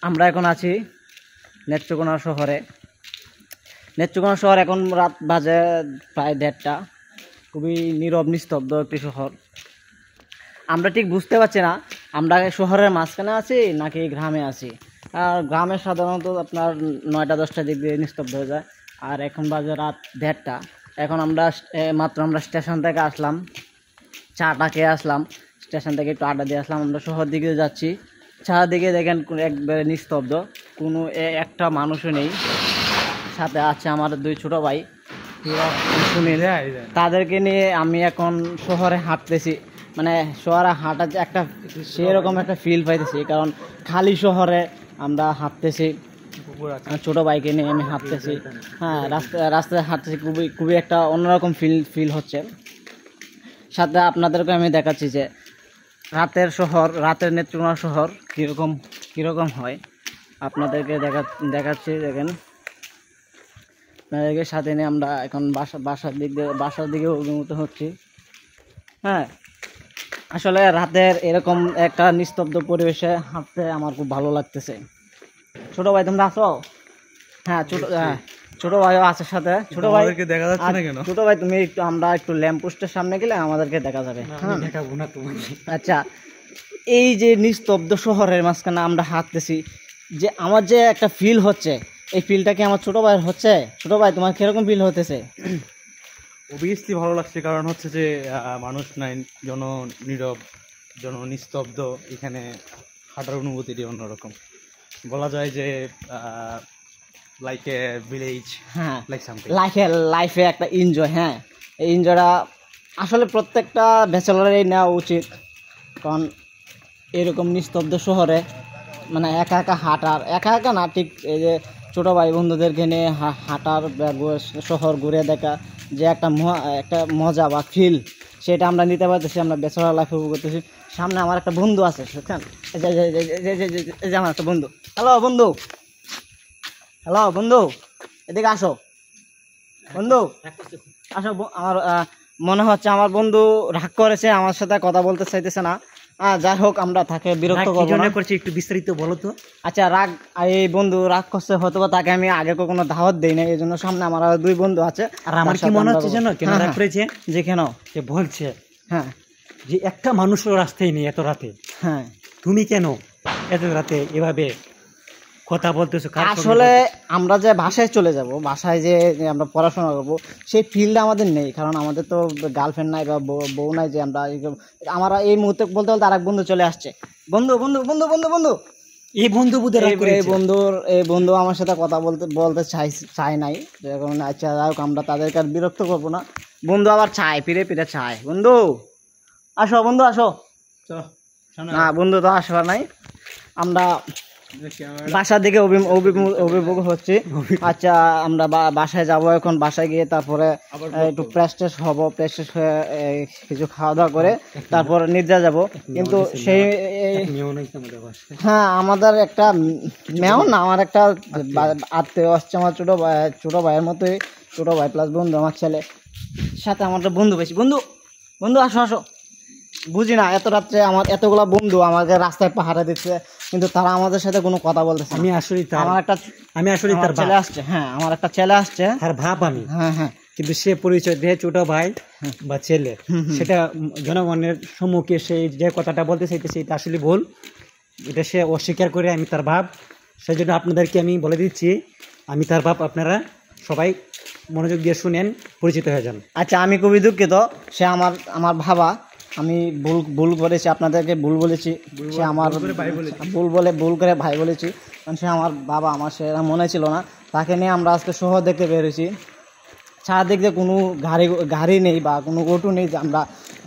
আমরা এখন আছি নেত্রকোনা শহরে। নেত্রকোনা শহর এখন রাত বাজে প্রায় 1:30। খুবই নীরব নিস্তব্ধ একটি শহর। আমরা ঠিক বুঝতে পারছি না আমরা শহরের মাঝখানে আছি নাকি গ্রামে আছি। আর গ্রামে সাধারণত আপনার 9টা-10টার দিক দিয়ে নিস্তব্ধ হয়ে যায়, আর এখন বাজে রাত 1:30। এখন আমরা আমরা স্টেশন থেকে আসলাম, চাটা খেয়ে আসলাম, স্টেশন থেকে একটু আড্ডা দিয়ে আসলাম। আমরা শহর দিকে যাচ্ছি, চারদিকে দেখেন একবারে নিস্তব্ধ, কোনো একটা মানুষও নেই। সাথে আছে আমার 2 ছোট ভাই সুনীল, তাদেরকে নিয়ে আমি এখন শহরে হাঁটতেছি। মানে শহরে হাঁটা যে একটা সেরকম একটা ফিল পাইতেছি, কারণ খালি শহরে আমরা হাঁটতেছি। ছোট ভাইকে নিয়ে আমি হাঁটতেছি, হ্যাঁ রাস্তায় হাঁটতেছি। খুবই একটা অন্যরকম ফিল হচ্ছে। সাথে আপনাদেরকে আমি দেখাচ্ছি যে রাতের নেত্রকোনা শহর কীরকম হয় আপনাদেরকে দেখাচ্ছি। দেখেন, আপনাদেরকে সাথে নিয়ে আমরা এখন বাসার দিকে অভিমুখ হচ্ছি। হ্যাঁ, আসলে রাতের এরকম একটা নিস্তব্ধ পরিবেশে হাঁটতে আমার খুব ভালো লাগতেছে। ছোট ভাই তোমরা আসো? হ্যাঁ, ছোট ভাইও আছে সাথে। ছোট ভাই দেখা যাচ্ছে না কেন? ছোট ভাই তুমি আমরা একটু ল্যাম্প পোস্টের সামনে গেলে আমাদেরকে দেখা যাবে। আচ্ছা, এই যে নিস্তব্ধ শহরের মাঝখানে আমরা হাঁটতেছি, যে আমার যে একটা ফিল হচ্ছে, এই ফিলটা কি আমার ছোট ভাইয়ের হচ্ছে? ছোট ভাই তোমার কিরকম ফিল হতেছে? অবভিয়াসলি ভালো লাগছে, কারণ হচ্ছে যে মানুষ নাই, নীরব নিস্তব্ধ। এখানে হাঁটার অনুভূতিটি অন্যরকম। বলা যায় যে লাইক এ ভিলেজ, হ্যাঁ, লাইফে একটা এনজয়। হ্যাঁ, এই এনজয়টা আসলে প্রত্যেকটা ব্যাচেলরেরই নেওয়া উচিত, কারণ এরকম নিস্তব্ধ শহরে মানে একা না, ঠিক এই যে ছোটো ভাই বন্ধুদেরকে নিয়ে হাঁটার শহর ঘুরে দেখা যে একটা মজা বা ফিল, সেটা আমরা নিতে পারতেছি। আমরা ব্যাচেলর লাইফে উপভোগ করতেছি। সামনে আমার একটা বন্ধু আছে, বুঝছেন? এই যে আমার একটা বন্ধু। হ্যালো বন্ধু, এদিকে আসো। বন্ধু আসো। আমার মনে হচ্ছে আমার বন্ধু রাগ করেছে, আমার সাথে কথা বলতে চাইতেছে না। যাই হোক, আমরা তাকে বিরক্ত করবো না। একটু বিস্তারিত বলো তো। আচ্ছা, এই বন্ধু রাগ করছে, হয়তো তাকে আমি আগে কখনো দাওয়াত দেই না, এই জন্য সামনে আমার 2 বন্ধু আছে। আর আমার কি মনে হচ্ছে জানো কেন রাগ করেছে? যে কেন সে বলছে, হ্যাঁ, যে একটা মানুষও রাস্তায় নেই এত রাতে, হ্যাঁ, তুমি কেন এত রাতে এভাবে কথা বলতেছো? আসলে আমরা যে বাসায় চলে যাব, বাসায় যে আমরা পড়াশোনা করবো, সেই ফিল্ডটা আমাদের নেই, কারণ আমাদের তো গার্লফ্রেন্ড নাই বা বউ নাই যে আমরা এই মুহূর্তে বলতে আরেক বন্ধু চলে আসছে। বন্ধু এই বন্ধু আমার সাথে কথা বলতে চাই নাই। আচ্ছা, যাই হোক, আমরা তাদেরকে আর বিরক্ত করবো না। বন্ধু আবার ফিরে চায়। বন্ধু আসো। না, বন্ধু তো আসবার নাই। আমরা বাসার দিকে অভিমুখ হচ্ছি। আচ্ছা, আমরা বাসায় যাব এখন। বাসায় গিয়ে তারপরে একটু ফ্রেশ হব, ফ্রেশ হয়ে কিছু খাওয়া দাওয়া করে তারপর নিদ্রা যাব। কিন্তু সেই হ্যাঁ, আমাদের একটা মেয়েও না, আমার একটা আত্মীয় আসছে, আমার ছোট ভাইয়ের মতোই, ছোট ভাই প্লাস বন্ধু, আমার ছেলে। সাথে আমার একটা বন্ধু বেশি। বন্ধু আসো। বুঝি না, এত রাত্রে আমার এতগুলা বন্ধু আমাকে রাস্তায় পাহারা দিচ্ছে, কিন্তু তারা আমাদের সাথে কোনো কথা বলতেছে। আমি আসলে তার ছেলে আসছে। হ্যাঁ, আমার একটা ছেলে আসছে, তার ভাব আমি। হ্যাঁ, কিন্তু সে পরিচয় দিয়ে ছোট ভাই বা ছেলে, সেটা জনগণের সম্মুখে সেই যে কথাটা বলতে চাইতেছে, এটা আসলে ভুল। এটা সে অস্বীকার করে আমি তার ভাব। সেই জন্য আপনাদেরকে আমি বলে দিচ্ছি, আমি তার ভাব, আপনারা সবাই মনোযোগ দিয়ে শুনেন, পরিচিত হয়ে যান। আচ্ছা, আমি খুবই দুঃখিত। সে আমার ভাবা, আমি ভুল করেছি, আপনাদেরকে ভুল বলেছি। সে আমার ভুল করে ভাই বলেছি, কারণ সে আমার বাবা, আমার সেটা মনে ছিল না। তাকে নিয়ে আমরা আজকে শহর দেখতে বেরোছি। চারদিক দিয়ে কোনো গাড়ি নেই বা কোনো অটো নেই যে আমরা